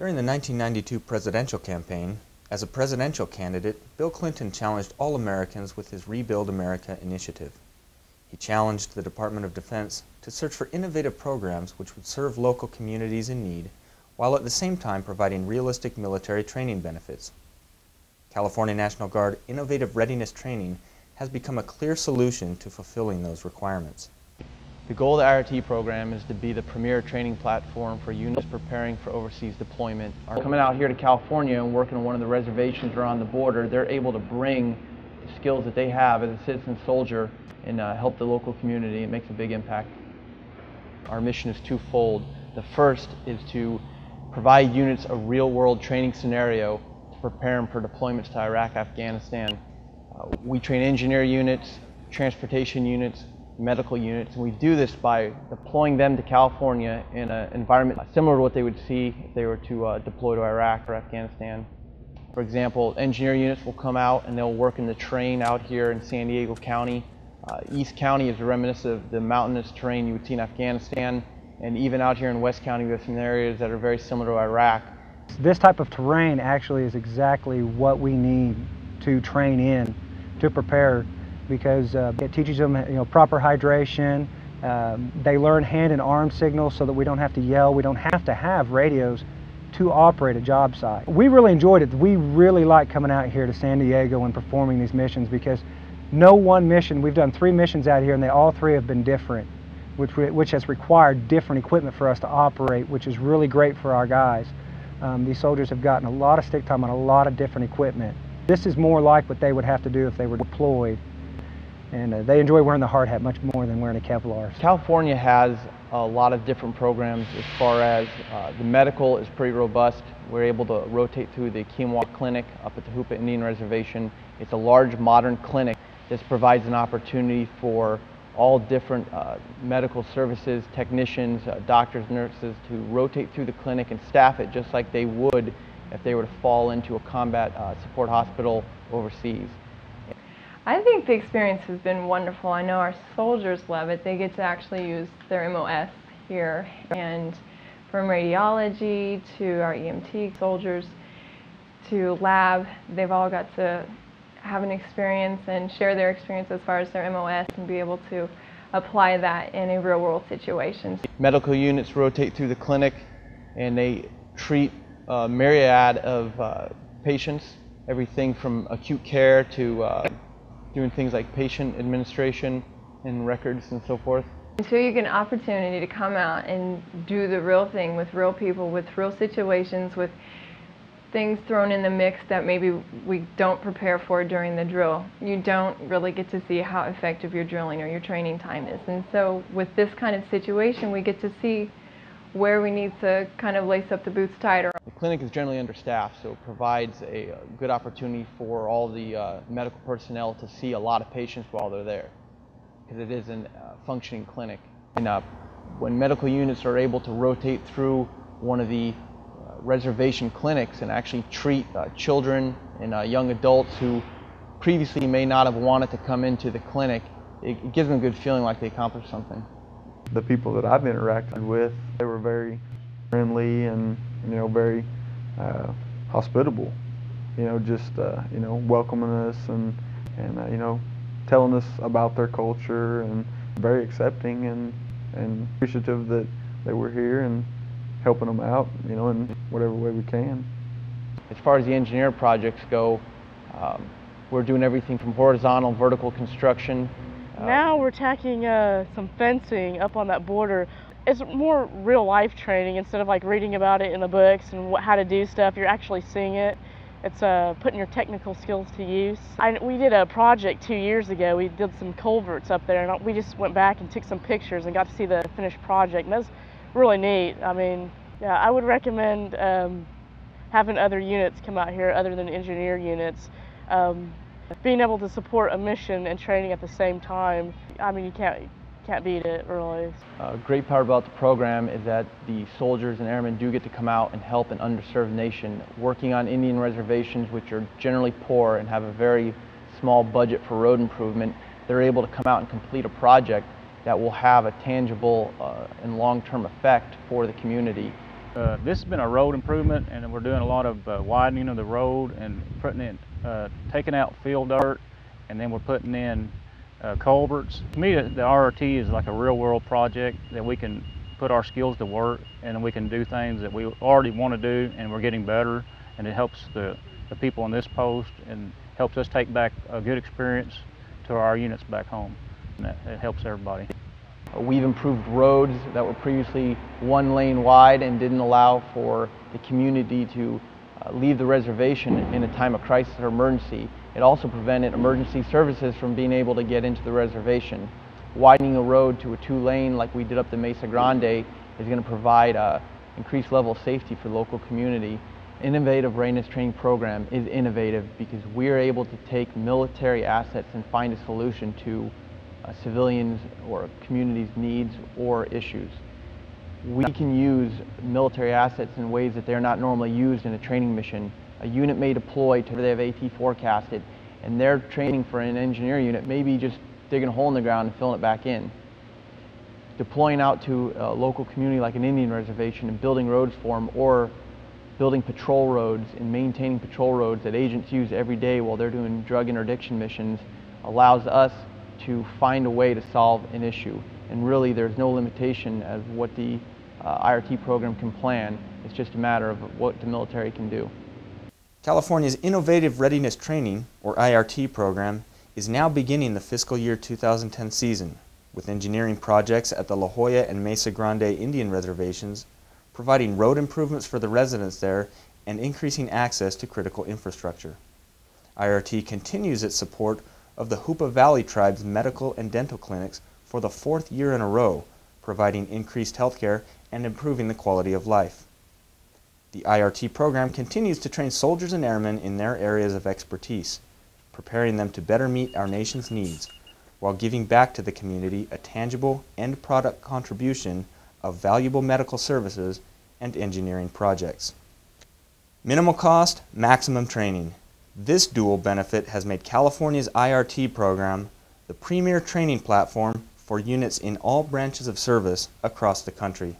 During the 1992 presidential campaign, as a presidential candidate, Bill Clinton challenged all Americans with his Rebuild America initiative. He challenged the Department of Defense to search for innovative programs which would serve local communities in need, while at the same time providing realistic military training benefits. California National Guard Innovative Readiness Training has become a clear solution to fulfilling those requirements. The goal of the IRT program is to be the premier training platform for units preparing for overseas deployment. Coming out here to California and working on one of the reservations around the border, they're able to bring the skills that they have as a citizen soldier and help the local community. It makes a big impact. Our mission is twofold. The first is to provide units a real-world training scenario to prepare them for deployments to Iraq, Afghanistan. We train engineer units, transportation units, medical units, and we do this by deploying them to California in an environment similar to what they would see if they were to deploy to Iraq or Afghanistan. For example, engineer units will come out and they'll work in the terrain out here in San Diego County. East County is reminiscent of the mountainous terrain you would see in Afghanistan, and even out here in West County we have some areas that are very similar to Iraq. This type of terrain actually is exactly what we need to train in, to prepare, because it teaches them proper hydration. They learn hand and arm signals so that we don't have to yell, we don't have to have radios to operate a job site. We really enjoyed it. We really like coming out here to San Diego and performing these missions, because no one mission, we've done 3 missions out here and they all 3 have been different, which has required different equipment for us to operate, which is really great for our guys. These soldiers have gotten a lot of stick time on a lot of different equipment. This is more like what they would have to do if they were deployed. And they enjoy wearing the hard hat much more than wearing a Kevlar. California has a lot of different programs as far as the medical is pretty robust. We're able to rotate through the Quinoa Clinic up at the Hoopa Indian Reservation. It's a large modern clinic. This provides an opportunity for all different medical services, technicians, doctors, nurses to rotate through the clinic and staff it just like they would if they were to fall into a combat support hospital overseas. I think the experience has been wonderful. I know our soldiers love it. They get to actually use their MOS here, and from radiology to our EMT soldiers to lab, they've all got to have an experience and share their experience as far as their MOS and be able to apply that in a real-world situation. Medical units rotate through the clinic and they treat a myriad of patients, everything from acute care to doing things like patient administration and records and so forth. So you get an opportunity to come out and do the real thing with real people, with real situations, with things thrown in the mix that maybe we don't prepare for during the drill. You don't really get to see how effective your drilling or your training time is. And so with this kind of situation, we get to see where we need to kind of lace up the boots tighter. The clinic is generally understaffed, so it provides a good opportunity for all the medical personnel to see a lot of patients while they're there, because it is a functioning clinic. And when medical units are able to rotate through one of the reservation clinics and actually treat children and young adults who previously may not have wanted to come into the clinic, it gives them a good feeling like they accomplished something. The people that I've interacted with, they were very friendly and very hospitable. Just welcoming us and telling us about their culture, and very accepting and appreciative that they were here and helping them out, in whatever way we can. As far as the engineer projects go, we're doing everything from horizontal, vertical construction. Now we're tacking some fencing up on that border. It's more real life training instead of like reading about it in the books and how to do stuff. You're actually seeing it. It's putting your technical skills to use. We did a project 2 years ago. We did some culverts up there, and we just went back and took some pictures and got to see the finished project. And that's really neat. I mean, yeah, I would recommend having other units come out here other than engineer units. Being able to support a mission and training at the same time, I mean, you can't beat it, really. A great part about the program is that the soldiers and airmen do get to come out and help an underserved nation. Working on Indian reservations, which are generally poor and have a very small budget for road improvement, they're able to come out and complete a project that will have a tangible and long-term effect for the community. This has been a road improvement, and we're doing a lot of widening of the road and putting in, taking out field dirt, and then we're putting in culverts. To me, the IRT is like a real-world project that we can put our skills to work, and we can do things that we already want to do, and we're getting better, and it helps the people on this post and helps us take back a good experience to our units back home, and it helps everybody. We've improved roads that were previously one lane wide and didn't allow for the community to leave the reservation in a time of crisis or emergency. It also prevented emergency services from being able to get into the reservation. Widening a road to a 2-lane like we did up the Mesa Grande is going to provide an increased level of safety for the local community. Innovative readiness training program is innovative because we are able to take military assets and find a solution to civilians or communities' needs or issues. We can use military assets in ways that they're not normally used in a training mission. A unit may deploy to where they have AT forecasted, and their training for an engineer unit may be just digging a hole in the ground and filling it back in. Deploying out to a local community like an Indian reservation and building roads for them, or building patrol roads and maintaining patrol roads that agents use every day while they're doing drug interdiction missions, allows us to find a way to solve an issue. And really there's no limitation of what the IRT program can plan. It's just a matter of what the military can do. California's Innovative Readiness Training, or IRT program, is now beginning the fiscal year 2010 season with engineering projects at the La Jolla and Mesa Grande Indian reservations, providing road improvements for the residents there and increasing access to critical infrastructure. IRT continues its support of the Hoopa Valley Tribe's medical and dental clinics for the 4th year in a row, providing increased health care and improving the quality of life. The IRT program continues to train soldiers and airmen in their areas of expertise, preparing them to better meet our nation's needs, while giving back to the community a tangible end product contribution of valuable medical services and engineering projects. Minimal cost, maximum training. This dual benefit has made California's IRT program the premier training platform for units in all branches of service across the country.